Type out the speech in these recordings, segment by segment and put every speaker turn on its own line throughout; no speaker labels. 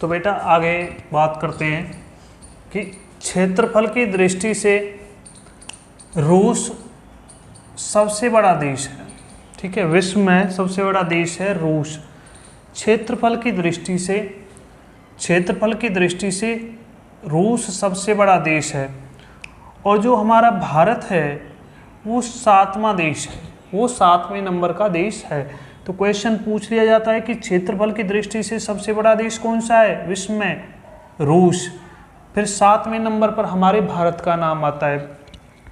तो बेटा आगे बात करते हैं कि क्षेत्रफल की दृष्टि से रूस सबसे बड़ा देश है। ठीक है, विश्व में सबसे बड़ा देश है रूस। क्षेत्रफल की दृष्टि से रूस सबसे बड़ा देश है। और जो हमारा भारत है वो 7वां देश है, वो 7वें नंबर का देश है। तो क्वेश्चन पूछ लिया जाता है कि क्षेत्रफल की दृष्टि से सबसे बड़ा देश कौन सा है विश्व में? रूस। फिर 7वें नंबर पर हमारे भारत का नाम आता है।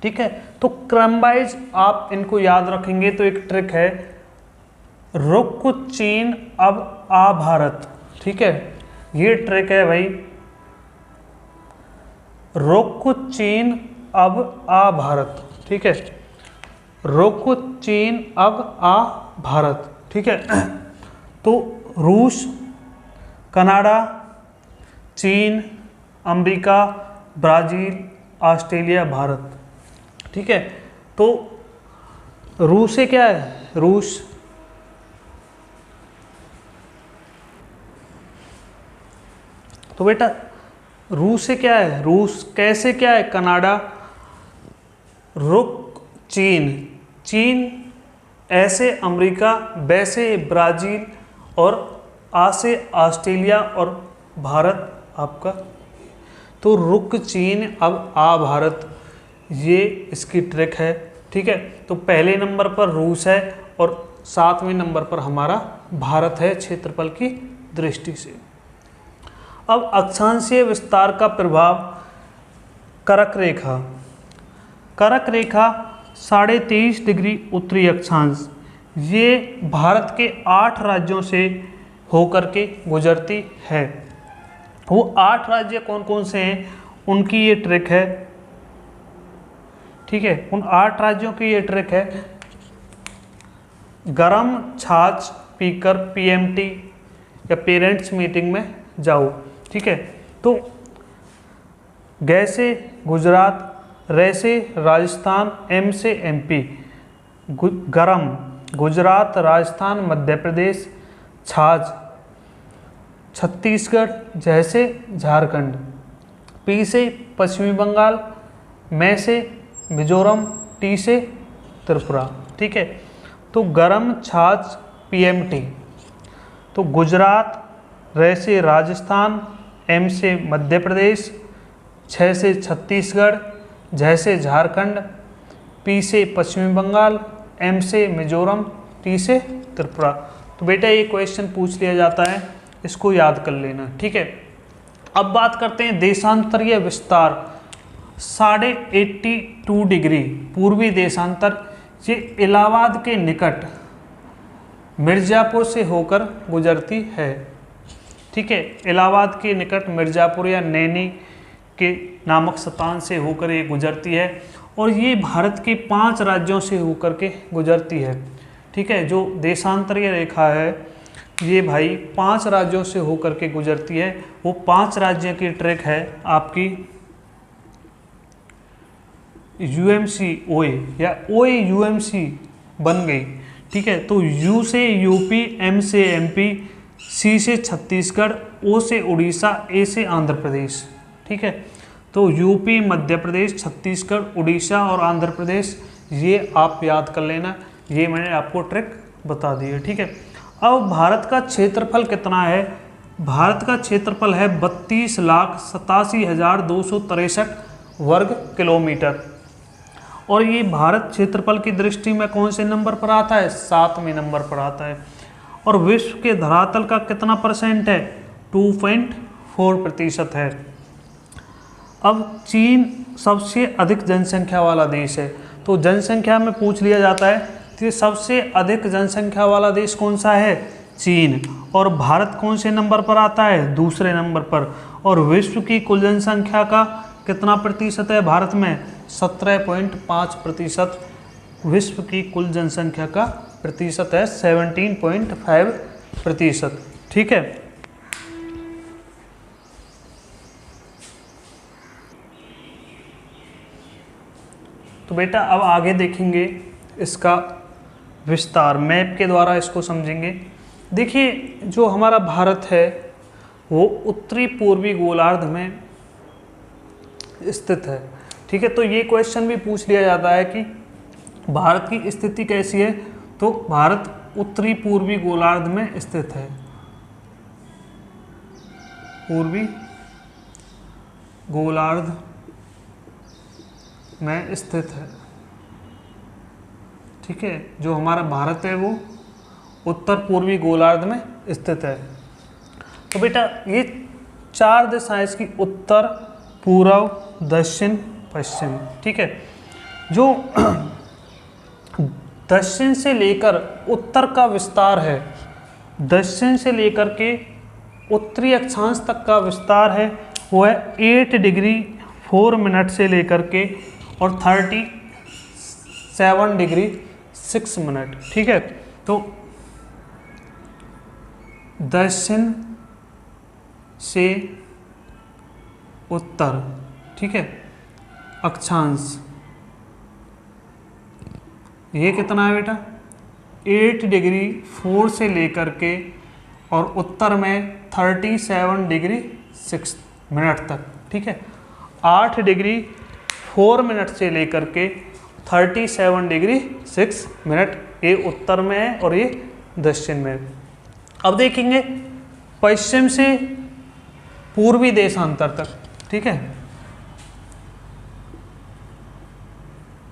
ठीक है, तो क्रम वाइज आप इनको याद रखेंगे तो एक ट्रिक है, रुक चीन अब आ भारत। ठीक है, ये ट्रिक है भाई, रुक चीन अब आ भारत। ठीक है, रुक चीन अब आ भारत। ठीक है, तो रूस, कनाडा, चीन, अमेरिका, ब्राज़ील, ऑस्ट्रेलिया, भारत। ठीक है, तो रूस से क्या है? रूस तो बेटा रूस से क्या है? रूस कैसे क्या है? कनाडा, रुक चीन, चीन ऐसे अमेरिका, वैसे ब्राज़ील और आ से ऑस्ट्रेलिया और भारत आपका। तो रुक चीन अब आ भारत, ये इसकी ट्रिक है। ठीक है, तो पहले नंबर पर रूस है और 7वें नंबर पर हमारा भारत है क्षेत्रफल की दृष्टि से। अब अक्षांशीय विस्तार का प्रभाव, करक रेखा। करक रेखा 23.5 डिग्री उत्तरी अक्षांश, ये भारत के 8 राज्यों से होकर के गुजरती है। वो 8 राज्य कौन कौन से हैं उनकी ये ट्रिक है। ठीक है, उन 8 राज्यों की ये ट्रिक है, गरम छाछ पीकर पीएमटी या पेरेंट्स मीटिंग में जाओ। ठीक है, तो गैसे गुजरात, रैसे राजस्थान, एम से एमपी। गरम गुजरात, राजस्थान, मध्य प्रदेश, छाछ छत्तीसगढ़, जैसे झारखंड, पी से पश्चिमी बंगाल, मैं से मिजोरम, टी से त्रिपुरा। ठीक है, तो गरम छाछ पीएमटी, तो गुजरात, रे से राजस्थान, एम से मध्य प्रदेश, छ से छत्तीसगढ़, झ से झारखंड, पी से पश्चिमी बंगाल, एम से मिजोरम, टी से त्रिपुरा। तो बेटा ये क्वेश्चन पूछ लिया जाता है, इसको याद कर लेना। ठीक है, अब बात करते हैं देशांतरीय विस्तार। 82.5 डिग्री पूर्वी देशांतर, ये इलाहाबाद के निकट मिर्ज़ापुर से होकर गुजरती है। ठीक है, इलाहाबाद के निकट मिर्ज़ापुर या नैनी के नामक स्थान से होकर ये गुजरती है और ये भारत के 5 राज्यों से होकर के गुजरती है। ठीक है, जो देशांतरीय रेखा है ये भाई 5 राज्यों से होकर के गुजरती है। वो 5 राज्यों की ट्रिक है आपकी यूएमसी ओए या ओए यूएमसी बन गई। ठीक है, तो यू से यूपी, एम से एमपी, सी से छत्तीसगढ़, ओ से उड़ीसा, ए से आंध्र प्रदेश। ठीक है, तो यूपी, मध्य प्रदेश, छत्तीसगढ़, उड़ीसा और आंध्र प्रदेश, ये आप याद कर लेना, ये मैंने आपको ट्रिक बता दी है। ठीक है, अब भारत का क्षेत्रफल कितना है? भारत का क्षेत्रफल है 32,87,263 वर्ग किलोमीटर और ये भारत क्षेत्रफल की दृष्टि में कौन से नंबर पर आता है? 7वें नंबर पर आता है। और विश्व के धरातल का कितना परसेंट है? 2.4% है। अब चीन सबसे अधिक जनसंख्या वाला देश है, तो जनसंख्या में पूछ लिया जाता है कि सबसे अधिक जनसंख्या वाला देश कौन सा है? चीन। और भारत कौन से नंबर पर आता है? दूसरे नंबर पर। और विश्व की कुल जनसंख्या का कितना प्रतिशत है भारत में? 17.5%। विश्व की कुल जनसंख्या का प्रतिशत है 17.5%। ठीक है, तो बेटा अब आगे देखेंगे इसका विस्तार, मैप के द्वारा इसको समझेंगे। देखिए जो हमारा भारत है वो उत्तरी पूर्वी गोलार्ध में स्थित है। ठीक है, तो ये क्वेश्चन भी पूछ लिया जाता है कि भारत की स्थिति कैसी है, तो भारत उत्तरी पूर्वी गोलार्ध में स्थित है, पूर्वी गोलार्ध में स्थित है। ठीक है, जो हमारा भारत है वो उत्तर पूर्वी गोलार्ध में स्थित है। तो बेटा ये 4 दिशाएं इसकी, उत्तर, पूर्व, दक्षिण, पश्चिम। ठीक है, जो दक्षिण से लेकर उत्तर का विस्तार है, दक्षिण से लेकर के उत्तरी अक्षांश तक का विस्तार है, वो है 8 डिग्री 4 मिनट से लेकर के और 37 डिग्री 6 मिनट। ठीक है, तो दक्षिण से उत्तर, ठीक है, अक्षांश ये कितना है बेटा 8 डिग्री 4 से लेकर के और उत्तर में 37 डिग्री 6 मिनट तक। ठीक है, 8 डिग्री 4 मिनट से लेकर के 37 डिग्री 6 मिनट, ये उत्तर में है और ये दक्षिण में है। अब देखेंगे पश्चिम से पूर्वी देशांतर तक। ठीक है,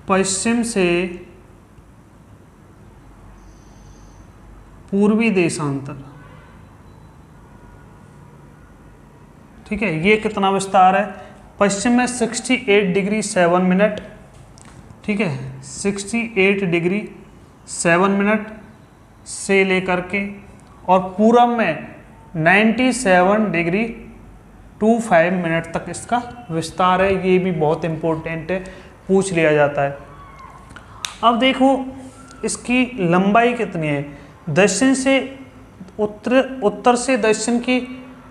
पश्चिम से पूर्वी देशांतर। ठीक है, ये कितना विस्तार है, पश्चिम में 68 डिग्री 7 मिनट। ठीक है, 68 डिग्री 7 मिनट से लेकर के और पूरब में 97 डिग्री 25 मिनट तक इसका विस्तार है। ये भी बहुत इम्पोर्टेंट है, पूछ लिया जाता है। अब देखो इसकी लंबाई कितनी है, दक्षिण से उत्तर से दक्षिण की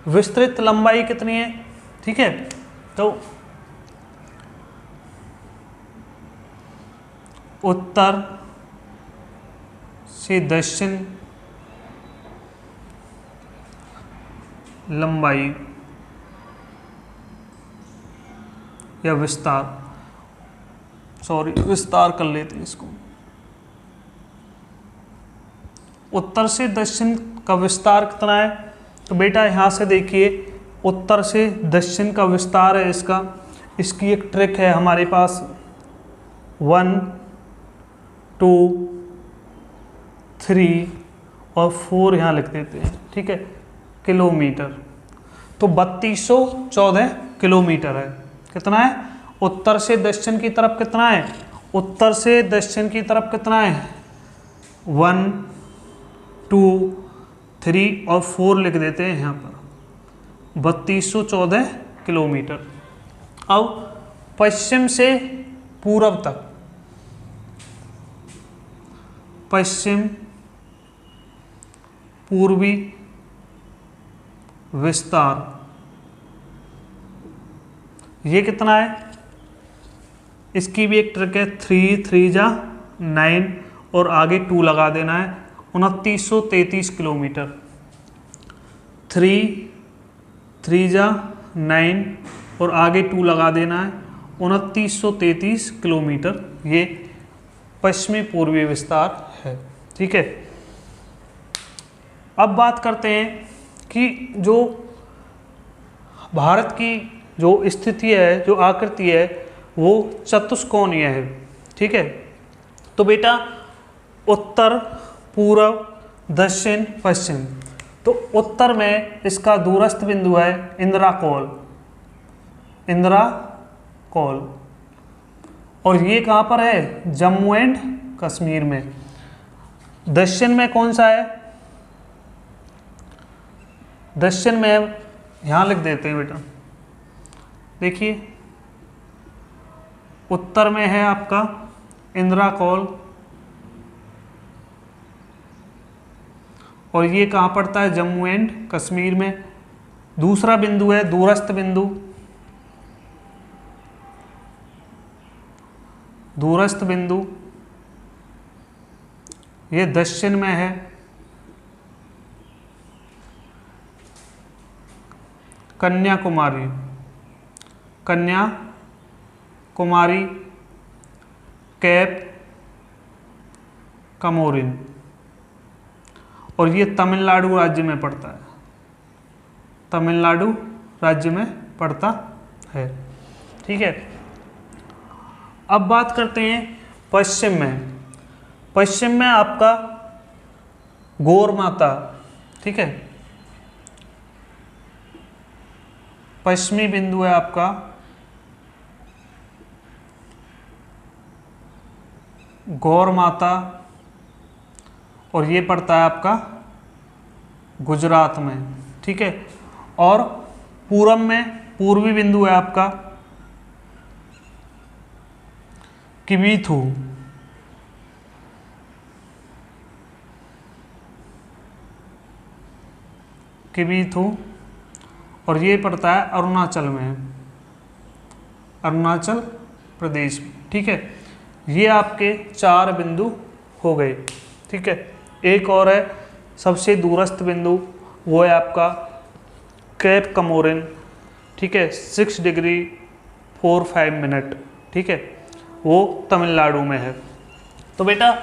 विस्तृत लंबाई कितनी है। ठीक है, तो उत्तर से दक्षिण लंबाई या विस्तार, सॉरी विस्तार कर लेते हैं इसको। उत्तर से दक्षिण का विस्तार कितना है, तो बेटा यहाँ से देखिए उत्तर से दक्षिण का विस्तार है इसका, इसकी एक ट्रिक है हमारे पास, 1 2 3 और 4 यहाँ लिख देते हैं। ठीक है, किलोमीटर, तो 3214 किलोमीटर है। कितना है, उत्तर से दक्षिण की तरफ कितना है, उत्तर से दक्षिण की तरफ कितना है 1 2 3 और 4 लिख देते हैं यहाँ पर, 3214 किलोमीटर। अब पश्चिम से पूरब तक, पश्चिम पूर्वी विस्तार ये कितना है, इसकी भी एक ट्रिक है, 3 3 जा 9 और आगे 2 लगा देना है, 2933 किलोमीटर। 3 3 जा 9 और आगे 2 लगा देना है, 2933 किलोमीटर ये पश्चिमी पूर्वी विस्तार है। ठीक है, अब बात करते हैं कि जो भारत की जो स्थिति है, जो आकृति है, वो चतुष्कोणीय है। ठीक है, तो बेटा उत्तर, पूर्व, दक्षिण, पश्चिम, तो उत्तर में इसका दूरस्थ बिंदु है इंद्राकोल, इंद्राकोल, और ये कहाँ पर है, जम्मू एंड कश्मीर में। दक्षिण में कौन सा है, दक्षिण में यहाँ लिख देते हैं बेटा, देखिए उत्तर में है आपका इंद्राकोल, और ये कहाँ पड़ता है, जम्मू एंड कश्मीर में। दूसरा बिंदु है दूरस्थ बिंदु, दूरस्थ बिंदु ये दक्षिण में है, कन्याकुमारी, कन्याकुमारी, केप कमोरिन, और ये तमिलनाडु राज्य में पड़ता है, तमिलनाडु राज्य में पड़ता है। ठीक है, अब बात करते हैं पश्चिम में। पश्चिम में आपका गौर माता, ठीक है, पश्चिमी बिंदु है आपका गौर माता, और ये पड़ता है आपका गुजरात में। ठीक है, और पूरब में पूर्वी बिंदु है आपका किबीथू, किबीथू, और ये पड़ता है अरुणाचल में, अरुणाचल प्रदेश में। ठीक है, ये आपके 4 बिंदु हो गए। ठीक है, एक और है सबसे दूरस्थ बिंदु, वो है आपका केप कमोरिन। ठीक है, 6 डिग्री 45 मिनट। ठीक है, वो तमिलनाडु में है। तो बेटा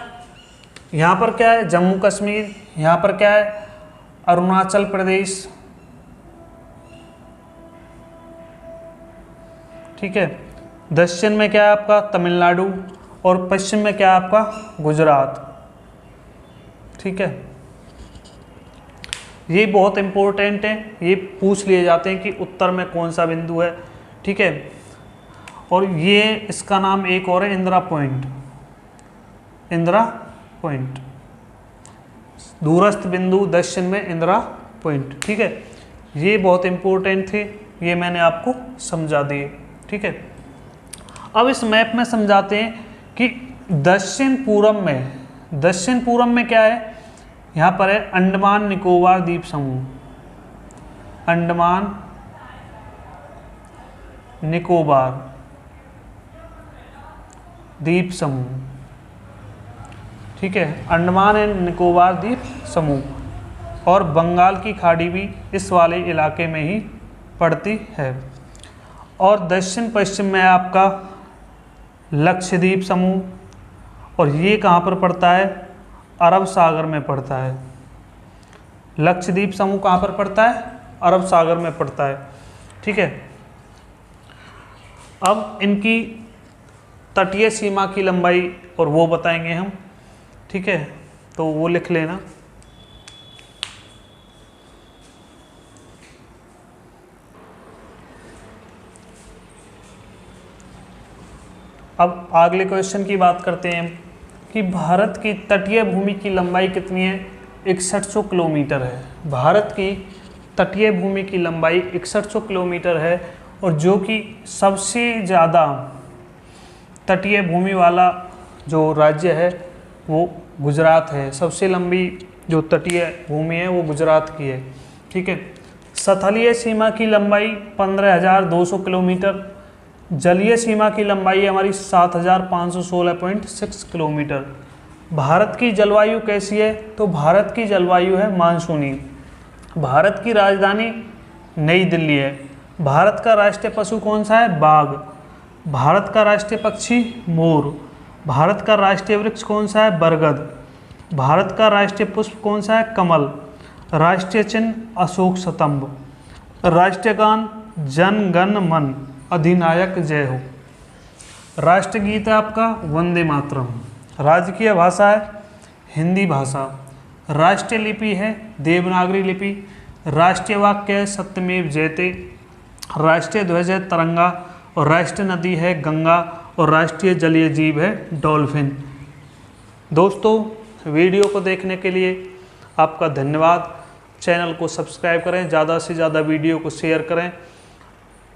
यहाँ पर क्या है, जम्मू कश्मीर, यहाँ पर क्या है, अरुणाचल प्रदेश। ठीक है, दक्षिण में क्या है आपका तमिलनाडु, और पश्चिम में क्या है आपका गुजरात। ठीक है, ये बहुत इंपॉर्टेंट है, ये पूछ लिए जाते हैं कि उत्तर में कौन सा बिंदु है। ठीक है, और ये इसका नाम एक और है इंदिरा पॉइंट, इंदिरा पॉइंट, दूरस्थ बिंदु दक्षिण में इंदिरा पॉइंट। ठीक है, ये बहुत इंपॉर्टेंट थे, ये मैंने आपको समझा दिए। ठीक है, अब इस मैप में समझाते हैं कि दक्षिण पूर्व में क्या है। यहाँ पर है अंडमान निकोबार द्वीप समूह, अंडमान निकोबार द्वीप समूह। ठीक है, अंडमान एंड निकोबार द्वीप समूह, और बंगाल की खाड़ी भी इस वाले इलाके में ही पड़ती है। और दक्षिण पश्चिम में आपका लक्षद्वीप समूह, और ये कहाँ पर पड़ता है, अरब सागर में पड़ता है। लक्षद्वीप समूह कहाँ पर पड़ता है, अरब सागर में पड़ता है। ठीक है, अब इनकी तटीय सीमा की लंबाई और वो बताएंगे हम। ठीक है, तो वो लिख लेना। अब अगले क्वेश्चन की बात करते हैं कि भारत की तटीय भूमि की लंबाई कितनी है, 6100 किलोमीटर है। भारत की तटीय भूमि की लंबाई 6100 किलोमीटर है, और जो कि सबसे ज़्यादा तटीय भूमि वाला जो राज्य है वो गुजरात है। सबसे लंबी जो तटीय भूमि है वो गुजरात की है। ठीक है, स्थलीय सीमा की लंबाई 15,200 किलोमीटर, जलीय सीमा की लंबाई हमारी 7,516.6 किलोमीटर। भारत की जलवायु कैसी है, तो भारत की जलवायु है मानसूनी। भारत की राजधानी नई दिल्ली है। भारत का राष्ट्रीय पशु कौन सा है, बाघ। भारत का राष्ट्रीय पक्षी मोर। भारत का राष्ट्रीय वृक्ष कौन सा है, बरगद। भारत का राष्ट्रीय पुष्प कौन सा है, कमल। राष्ट्रीय चिन्ह अशोक स्तंभ। राष्ट्रीय गान जन गण मन अधिनायक जय हो। राष्ट्रगीत है आपका वंदे मातरम। राजकीय भाषा है हिंदी भाषा। राष्ट्रीय लिपि है देवनागरी लिपि। राष्ट्रीय वाक्य है सत्यमेव जयते। राष्ट्रीय ध्वज है तिरंगा, और राष्ट्रीय नदी है गंगा, और राष्ट्रीय जलीय जीव है डॉल्फिन। दोस्तों, वीडियो को देखने के लिए आपका धन्यवाद। चैनल को सब्सक्राइब करें, ज़्यादा से ज़्यादा वीडियो को शेयर करें।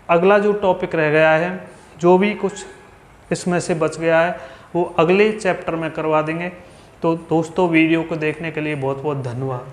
अगला जो टॉपिक रह गया है, जो भी कुछ इसमें से बच गया है, वो अगले चैप्टर में करवा देंगे। तो दोस्तों, वीडियो को देखने के लिए बहुत बहुत धन्यवाद।